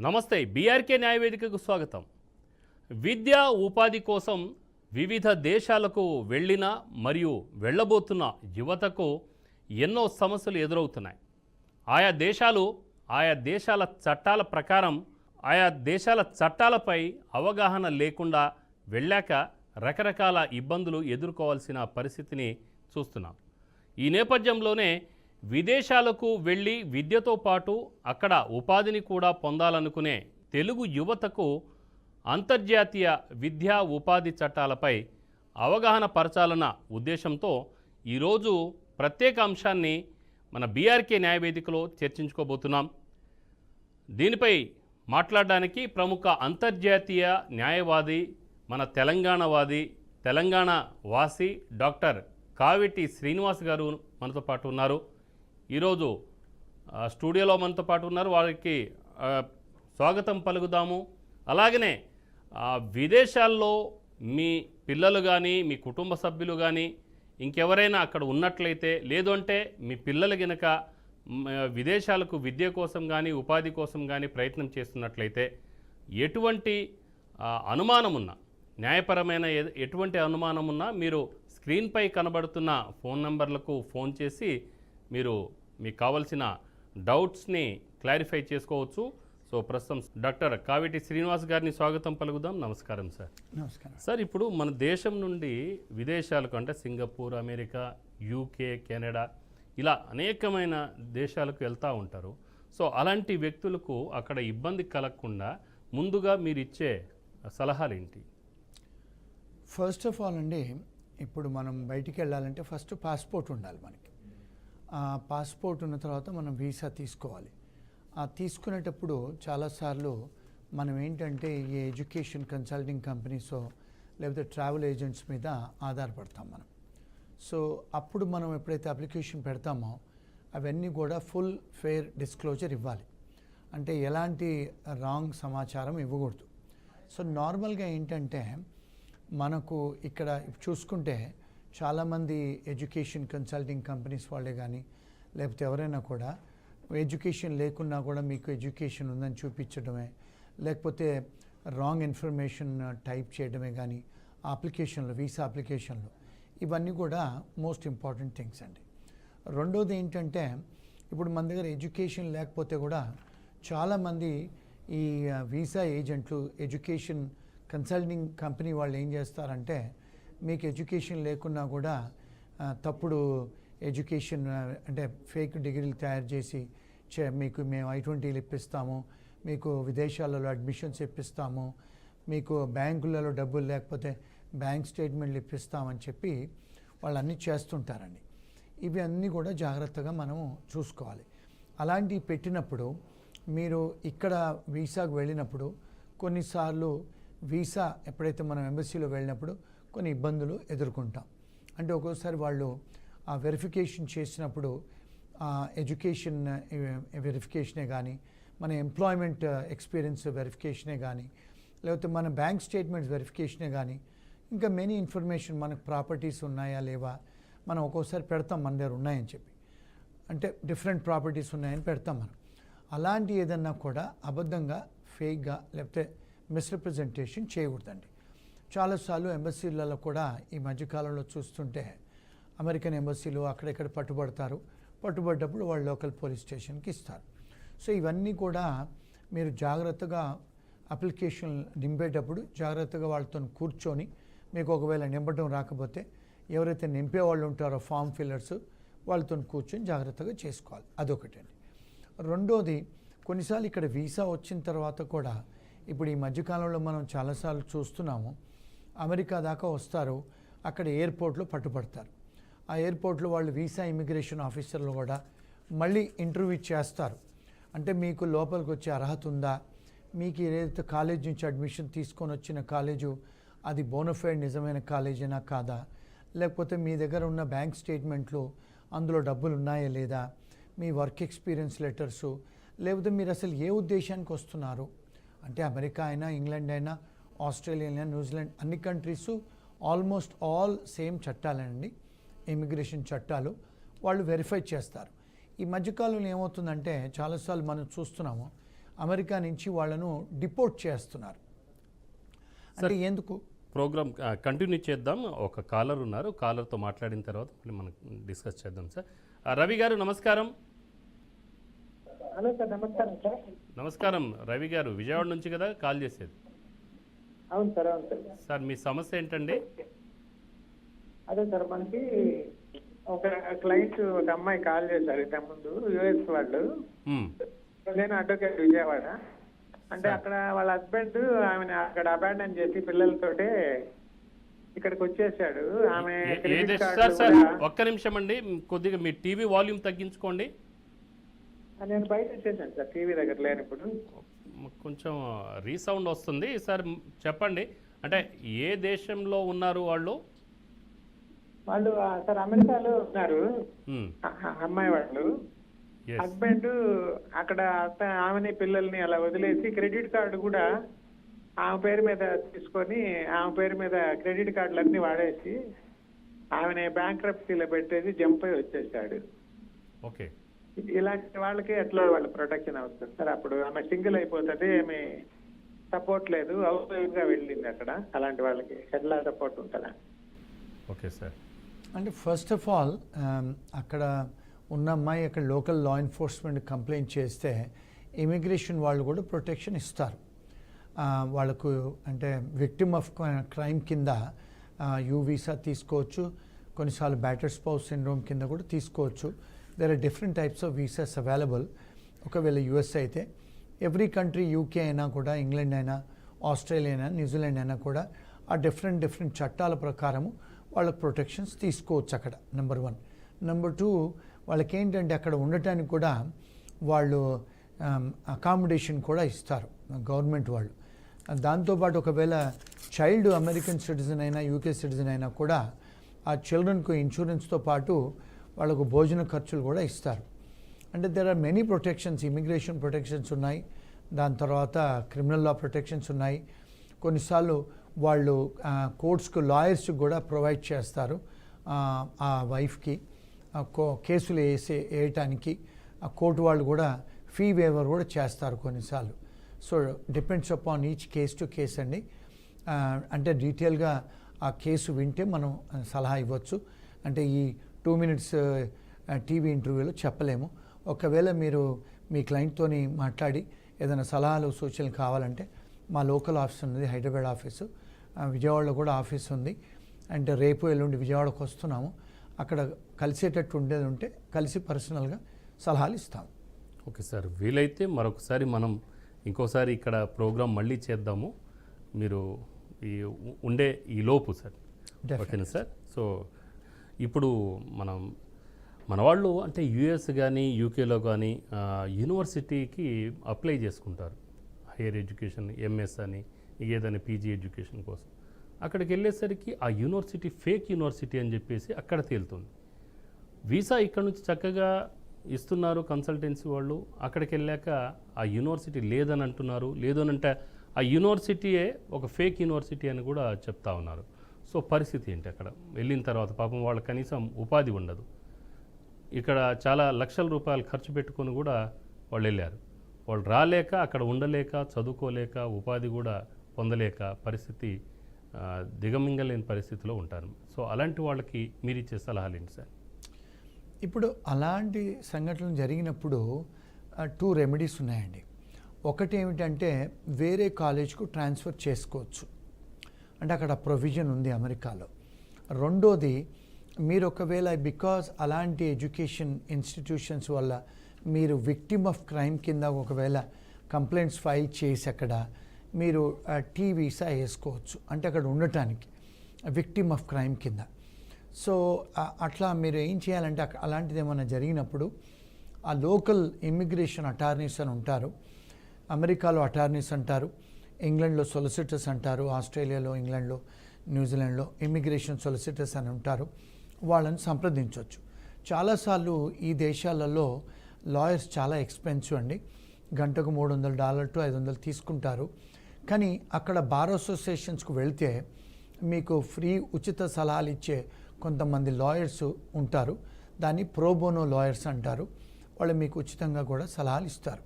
నమస్తే బీఆర్కే న్యాయవేదికకు స్వాగతం. విద్యా ఉపాధి కోసం వివిధ దేశాలకు వెళ్ళిన మరియు వెళ్ళబోతున్న యువతకు ఎన్నో సమస్యలు ఎదురవుతున్నాయి. ఆయా దేశాల చట్టాల ప్రకారం ఆయా దేశాల చట్టాలపై అవగాహన లేకుండా వెళ్ళాక రకరకాల ఇబ్బందులు ఎదుర్కోవాల్సిన పరిస్థితిని చూస్తున్నాం. ఈ నేపథ్యంలోనే విదేశాలకు వెళ్ళి విద్యతో పాటు అక్కడ ఉపాధిని కూడా పొందాలనుకునే తెలుగు యువతకు అంతర్జాతీయ విద్యా ఉపాధి చట్టాలపై అవగాహన పరచాలన్న ఉద్దేశంతో ఈరోజు ప్రత్యేక అంశాన్ని మన బీఆర్కే న్యాయవేదికలో చర్చించుకోబోతున్నాం. దీనిపై మాట్లాడడానికి ప్రముఖ అంతర్జాతీయ న్యాయవాది, మన తెలంగాణ వాసి డాక్టర్ కావిటి శ్రీనివాస్ గారు మనతో పాటు ఉన్నారు. ఈరోజు స్టూడియోలో మనతో పాటు ఉన్నారు. వారికి స్వాగతం పలుకుదాము. అలాగనే విదేశాల్లో మీ పిల్లలు కానీ మీ కుటుంబ సభ్యులు కానీ ఇంకెవరైనా అక్కడ ఉన్నట్లయితే, లేదు అంటే మీ పిల్లలు గనక విదేశాలకు విద్య కోసం కానీ ఉపాధి కోసం కానీ ప్రయత్నం చేస్తున్నట్లయితే ఎటువంటి అనుమానం ఉన్నా, న్యాయపరమైన ఎటువంటి అనుమానం ఉన్నా మీరు స్క్రీన్పై కనబడుతున్న ఫోన్ నంబర్లకు ఫోన్ చేసి మీరు మీకు కావాల్సిన డౌట్స్ని క్లారిఫై చేసుకోవచ్చు. సో ప్రస్తుతం డాక్టర్ కావిటి శ్రీనివాస్ గారిని స్వాగతం పలుకుదాం. నమస్కారం సార్. నమస్కారం సార్. ఇప్పుడు మన దేశం నుండి విదేశాలకు అంటే సింగపూర్, అమెరికా, యూకే, కెనడా ఇలా అనేకమైన దేశాలకు వెళ్తూ ఉంటారు. సో అలాంటి వ్యక్తులకు అక్కడ ఇబ్బంది కలగకుండా ముందుగా మీరు ఇచ్చే సలహాలు ఏంటి? ఫస్ట్ ఆఫ్ ఆల్ అండి, ఇప్పుడు మనం బయటికి వెళ్ళాలంటే ఫస్ట్ పాస్పోర్ట్ ఉండాలి మనకి. ఆ పాస్పోర్ట్ ఉన్న తర్వాత మనం వీసా తీసుకోవాలి. ఆ తీసుకునేటప్పుడు చాలాసార్లు మనం ఏంటంటే ఈ ఎడ్యుకేషన్ కన్సల్టింగ్ కంపెనీసో లేకపోతే ట్రావెల్ ఏజెంట్స్ మీద ఆధారపడతాం మనం. సో అప్పుడు మనం ఎప్పుడైతే అప్లికేషన్ పెడతామో అవన్నీ కూడా ఫుల్ ఫెయిర్ డిస్క్లోజర్ ఇవ్వాలి. అంటే ఎలాంటి రాంగ్ సమాచారం ఇవ్వకూడదు. సో నార్మల్గా ఏంటంటే మనకు ఇక్కడ చూసుకుంటే చాలామంది ఎడ్యుకేషన్ కన్సల్టింగ్ కంపెనీస్ వాళ్ళే కానీ లేకపోతే ఎవరైనా కూడా ఎడ్యుకేషన్ లేకున్నా కూడా మీకు ఎడ్యుకేషన్ ఉందని చూపించడమే, లేకపోతే రాంగ్ ఇన్ఫర్మేషన్ టైప్ చేయడమే కానీ అప్లికేషన్లు, వీసా అప్లికేషన్లు, ఇవన్నీ కూడా మోస్ట్ ఇంపార్టెంట్ థింగ్స్ అండి. రెండోది ఏంటంటే ఇప్పుడు మన దగ్గర ఎడ్యుకేషన్ లేకపోతే కూడా చాలామంది ఈ వీసా ఏజెంట్లు, ఎడ్యుకేషన్ కన్సల్టింగ్ కంపెనీ వాళ్ళు ఏం చేస్తారంటే మీకు ఎడ్యుకేషన్ లేకున్నా కూడా తప్పుడు ఎడ్యుకేషన్ అంటే ఫేక్ డిగ్రీలు తయారు చేసి మీకు మేము I-20లు ఇప్పిస్తాము, మీకు విదేశాలలో అడ్మిషన్స్ ఇప్పిస్తాము, మీకు బ్యాంకులలో డబ్బులు లేకపోతే బ్యాంక్ స్టేట్మెంట్లు ఇప్పిస్తామని చెప్పి వాళ్ళు అన్నీ చేస్తుంటారండి. ఇవి అన్నీ కూడా జాగ్రత్తగా మనము చూసుకోవాలి. అలాంటివి పెట్టినప్పుడు మీరు ఇక్కడ వీసాకు వెళ్ళినప్పుడు కొన్నిసార్లు వీసా ఎప్పుడైతే మనం ఎంబసీలో వెళ్ళినప్పుడు కొన్ని ఇబ్బందులు ఎదుర్కొంటాం. అంటే ఒక్కోసారి వాళ్ళు ఆ వెరిఫికేషన్ చేసినప్పుడు ఎడ్యుకేషన్ వెరిఫికేషనే కానీ, మన ఎంప్లాయ్మెంట్ ఎక్స్పీరియన్స్ వెరిఫికేషనే కానీ, లేకపోతే మన బ్యాంక్ స్టేట్మెంట్స్ వెరిఫికేషనే కానీ, ఇంకా మెనీ ఇన్ఫర్మేషన్ మనకు ప్రాపర్టీస్ ఉన్నాయా లేవా మనం ఒక్కోసారి పెడతాం, మన దగ్గర ఉన్నాయని చెప్పి, అంటే డిఫరెంట్ ప్రాపర్టీస్ ఉన్నాయని పెడతాం మనం. అలాంటి ఏదన్నా కూడా అబద్ధంగా, ఫేక్గా లేకపోతే మిస్రిప్రజెంటేషన్ చేయకూడదండి. చాలాసార్లు ఎంబసీలలో కూడా ఈ మధ్యకాలంలో చూస్తుంటే అమెరికన్ ఎంబసీలు అక్కడెక్కడ పట్టుబడ్డప్పుడు వాళ్ళు లోకల్ పోలీస్ స్టేషన్కి ఇస్తారు. సో ఇవన్నీ కూడా మీరు జాగ్రత్తగా అప్లికేషన్ నింపేటప్పుడు జాగ్రత్తగా వాళ్ళతో కూర్చొని, మీకు ఒకవేళ నింపడం రాకపోతే ఎవరైతే నింపేవాళ్ళు ఉంటారో ఫామ్ ఫిల్లర్స్ వాళ్ళతో కూర్చొని జాగ్రత్తగా చేసుకోవాలి. అదొకటండి. రెండోది, కొన్నిసార్లు ఇక్కడ వీసా వచ్చిన తర్వాత కూడా ఇప్పుడు ఈ మధ్యకాలంలో మనం చాలాసార్లు చూస్తున్నాము, అమెరికా దాకా వస్తారు, అక్కడ ఎయిర్పోర్ట్లో పట్టుబడతారు. ఆ ఎయిర్పోర్ట్లో వాళ్ళు వీసా ఇమిగ్రేషన్ ఆఫీసర్లు కూడా మళ్ళీ ఇంటర్వ్యూ చేస్తారు. అంటే మీకు లోపలికి వచ్చే అర్హత ఉందా, మీకు ఏదైతే కాలేజ్ నుంచి అడ్మిషన్ తీసుకొని వచ్చిన కాలేజు అది బోనఫైడ్ నిజమైన కాలేజీనా కాదా, లేకపోతే మీ దగ్గర ఉన్న బ్యాంక్ స్టేట్మెంట్లు అందులో డబ్బులు ఉన్నాయా లేదా, మీ వర్క్ ఎక్స్పీరియన్స్ లెటర్సు, లేకపోతే మీరు అసలు ఏ ఉద్దేశానికి వస్తున్నారు. అంటే అమెరికా అయినా, ఇంగ్లాండ్ అయినా, ఆస్ట్రేలియా అయినా, న్యూజిలాండ్, అన్ని కంట్రీసు ఆల్మోస్ట్ ఆల్ సేమ్ చట్టాలండి, ఇమిగ్రేషన్ చట్టాలు. వాళ్ళు వెరిఫై చేస్తారు. ఈ మధ్యకాలంలో ఏమవుతుందంటే చాలాసార్లు మనం చూస్తున్నాము, అమెరికా నుంచి వాళ్ళను డిపోర్ట్ చేస్తున్నారు. అంటే ఎందుకు? ప్రోగ్రామ్ కంటిన్యూ చేద్దాం. ఒక కాలర్ ఉన్నారు, కాలర్తో మాట్లాడిన తర్వాత మళ్ళీ మనం డిస్కస్ చేద్దాం సార్. రవి గారు నమస్కారం. హలో సార్, నమస్కారం సార్. నమస్కారం రవి గారు, విజయవాడ నుంచి కదా కాల్ చేసేది? అవును సార్, అవును సార్. సార్ మీ సమస్య ఏంటండి? అదే సార్, మనకి ఒక క్లయింట్, ఒక అమ్మాయి కాల్ చేశారు ఇంతకుముందు, యుఎస్ వాళ్ళు. మ్మ్. నేను అడ్వకేట్ విజయవాడ. అంటే అక్కడ వాళ్ళ హస్బెండ్ ఆమెను అక్కడ అబాండన్ చేసి పిల్లలతోటే ఇక్కడికి వచ్చేసాడు. ఆమె క్రెడిట్ సార్ కార్డు సార్ కూడా- ఒక్క నిమిషం అండి, కొద్దిగా మీ టీవీ వాల్యూమ్ తగ్గించుకోండి. నేను బయట వచ్చేసాను సార్, టీవీ దగ్గర లేను ఇప్పుడు. కొంచెం రీసౌండ్ వస్తుంది సార్. చెప్పండి, అంటే ఏ దేశంలో ఉన్నారు వాళ్ళు? వాళ్ళు సార్ అమెరికాలో ఉన్నారు. మ్మ్. అమ్మాయి వాళ్ళు. Yes. హస్బెండ్ అక్కడ ఆమెని పిల్లల్ని అలా వదిలేసి క్రెడిట్ కార్డు కూడా ఆమె పేరు మీద తీసుకొని ఆమె పేరు మీద క్రెడిట్ కార్డులన్నీ వాడేసి ఆమెని బ్యాంక్రప్సీలో పెట్టేసి జంప్ అయి వచ్చేసాడు. ఓకే. ఇలాంటి వాళ్ళకి ఎట్లా వాళ్ళ ప్రొటెక్షన్ అవుతుంది సార్? అప్పుడు ఆమె సింగిల్ అయిపోతుంది, ఏమి సపోర్ట్ లేదు, హౌస్ వైఫ్ గా వెళ్ళింది అక్కడ. అలాంటి వాళ్ళకి ఎట్లా సపోర్ట్ ఉంటుందా? Okay sir. అంటే ఫస్ట్ ఆఫ్ ఆల్ అక్కడ ఉన్న అమ్మాయి అక్కడ లోకల్ లా ఎన్ఫోర్స్మెంట్ కంప్లైంట్ చేస్తే ఇమిగ్రేషన్ వాళ్ళు కూడా ప్రొటెక్షన్ ఇస్తారు. వాళ్ళకు అంటే విక్టిమ్ ఆఫ్ క్రైమ్ కింద యూ వీసా తీసుకోవచ్చు, కొన్నిసార్లు బ్యాటర్ స్పౌస్ సిండ్రోమ్ కింద కూడా తీసుకోవచ్చు. There are different types of visas available. ఒకవేళ యుఎస్ అయితే ఎవ్రీ కంట్రీ, యూకే అయినా కూడా, ఇంగ్లాండ్ అయినా, ఆస్ట్రేలియా అయినా, న్యూజిలాండ్ అయినా కూడా ఆ డిఫరెంట్ చట్టాల ప్రకారము వాళ్ళకి ప్రొటెక్షన్స్ తీసుకోవచ్చు అక్కడ. నెంబర్ 1. నెంబర్ 2, వాళ్ళకి ఏంటంటే అక్కడ ఉండటానికి కూడా వాళ్ళు అకామిడేషన్ కూడా ఇస్తారు గవర్నమెంట్ వాళ్ళు. దాంతోపాటు ఒకవేళ చైల్డ్ అమెరికన్ సిటిజన్ అయినా, యూకే సిటిజన్ అయినా కూడా ఆ చిల్డ్రన్కు ఇన్సూరెన్స్తో పాటు వాళ్ళకు భోజన ఖర్చులు కూడా ఇస్తారు. అంటే there are many protections. Immigration protections ఉన్నాయి, దాని తర్వాత క్రిమినల్ లా ప్రొటెక్షన్స్ ఉన్నాయి. కొన్నిసార్లు వాళ్ళు కోర్ట్స్కు లాయర్స్కి కూడా ప్రొవైడ్ చేస్తారు ఆ వైఫ్కి కేసులు వేయటానికి. ఆ కోర్టు వాళ్ళు కూడా ఫీ వేవర్ కూడా చేస్తారు కొన్నిసార్లు. So depends upon each case to case అండి. అంటే డీటెయిల్గా ఆ కేసు వింటే మనం సలహా ఇవ్వచ్చు. అంటే ఈ 2 minutes టీవీ ఇంటర్వ్యూలో చెప్పలేము. ఒకవేళ మీరు మీ క్లయింట్తోని మాట్లాడి ఏదైనా సలహాలు సూచనలు కావాలంటే మా లోకల్ ఆఫీస్ ఉన్నది, హైదరాబాద్ ఆఫీసు, విజయవాడలో కూడా ఆఫీస్ ఉంది. అంటే రేపు ఎల్లుండి విజయవాడకు వస్తున్నాము. అక్కడ కలిసేటట్టు ఉండేది ఉంటే కలిసి పర్సనల్గా సలహాలు ఇస్తాము. ఓకే సార్, వీలైతే మరొకసారి మనం ఇంకోసారి ఇక్కడ ప్రోగ్రాం మళ్ళీ చేద్దాము, మీరు ఉండే ఈ లోపు సార్. ఓకేనా సార్? సో ఇప్పుడు మన వాళ్ళు అంటే యుఎస్ కానీ యూకేలో కానీ యూనివర్సిటీకి అప్లై చేసుకుంటారు, హైయర్ ఎడ్యుకేషన్, ఎంఎస్ అని, ఏదైనా పీజీ ఎడ్యుకేషన్ కోసం. అక్కడికి వెళ్ళేసరికి ఆ యూనివర్సిటీ ఫేక్ యూనివర్సిటీ అని చెప్పేసి అక్కడ తేలుతుంది. వీసా ఇక్కడ నుంచి చక్కగా ఇస్తున్నారు కన్సల్టెన్సీ వాళ్ళు, అక్కడికి వెళ్ళాక ఆ యూనివర్సిటీ లేదని అంటున్నారు. లేదనంటే ఆ యూనివర్సిటీయే ఒక ఫేక్ యూనివర్సిటీ అని కూడా చెప్తా ఉన్నారు. సో పరిస్థితి ఏంటి? అక్కడ వెళ్ళిన తర్వాత పాపం వాళ్ళ కనీసం ఉపాధి ఉండదు. ఇక్కడ చాలా లక్షల రూపాయలు ఖర్చు పెట్టుకొని కూడా వాళ్ళు వెళ్ళారు. వాళ్ళు రాలేక, అక్కడ ఉండలేక, చదువుకోలేక, ఉపాధి కూడా పొందలేక పరిస్థితి దిగమింగలేని పరిస్థితిలో ఉంటారు. సో అలాంటి వాళ్ళకి మీరు ఇచ్చే సలహాలు ఏంటి సార్? ఇప్పుడు అలాంటి సంఘటనలు జరిగినప్పుడు 2 రెమెడీస్ ఉన్నాయండి. ఒకటి ఏమిటంటే వేరే కాలేజ్కు ట్రాన్స్ఫర్ చేసుకోవచ్చు, అంటే అక్కడ ప్రొవిజన్ ఉంది అమెరికాలో. రెండోది, మీరు ఒకవేళ బికాజ్ అలాంటి ఎడ్యుకేషన్ ఇన్స్టిట్యూషన్స్ వల్ల మీరు విక్టిమ్ ఆఫ్ క్రైమ్ కింద ఒకవేళ కంప్లైంట్స్ ఫైల్ చేసి అక్కడ మీరు టీ వీసా వేసుకోవచ్చు, అంటే అక్కడ ఉండటానికి విక్టిమ్ ఆఫ్ క్రైమ్ కింద. సో అట్లా మీరు ఏం చేయాలంటే అలాంటిది ఏమైనా జరిగినప్పుడు ఆ లోకల్ ఇమ్మిగ్రేషన్ అటార్నీస్ అని ఉంటారు, అమెరికాలో అటార్నీస్ అంటారు, ఇంగ్లాండ్లో సొలిసిటర్స్ అంటారు, ఆస్ట్రేలియాలో, ఇంగ్లాండ్లో, న్యూజిలాండ్లో ఇమ్మిగ్రేషన్ సొలిసిటర్స్ అని ఉంటారు. వాళ్ళని సంప్రదించవచ్చు. చాలాసార్లు ఈ దేశాలలో లాయర్స్ చాలా ఎక్స్పెన్సివ్ అండి. గంటకు $300 to $500 తీసుకుంటారు. కానీ అక్కడ బార్ అసోసియేషన్స్కు వెళ్తే మీకు ఫ్రీ ఉచిత సలహాలు ఇచ్చే కొంతమంది లాయర్స్ ఉంటారు. దాన్ని ప్రోబోనో లాయర్స్ అంటారు. వాళ్ళు మీకు ఉచితంగా కూడా సలహాలు ఇస్తారు.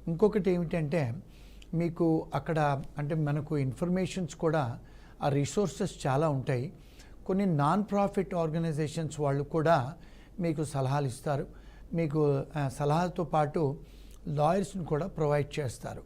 ఇంకొకటి ఏమిటంటే మీకు అక్కడ అంటే మనకు ఇన్ఫర్మేషన్స్ కూడా ఆ రిసోర్సెస్ చాలా ఉంటాయి. కొన్ని నాన్ ప్రాఫిట్ ఆర్గనైజేషన్స్ వాళ్ళు కూడా మీకు సలహాలు ఇస్తారు. మీకు సలహాలతో పాటు లాయర్స్ని కూడా ప్రొవైడ్ చేస్తారు.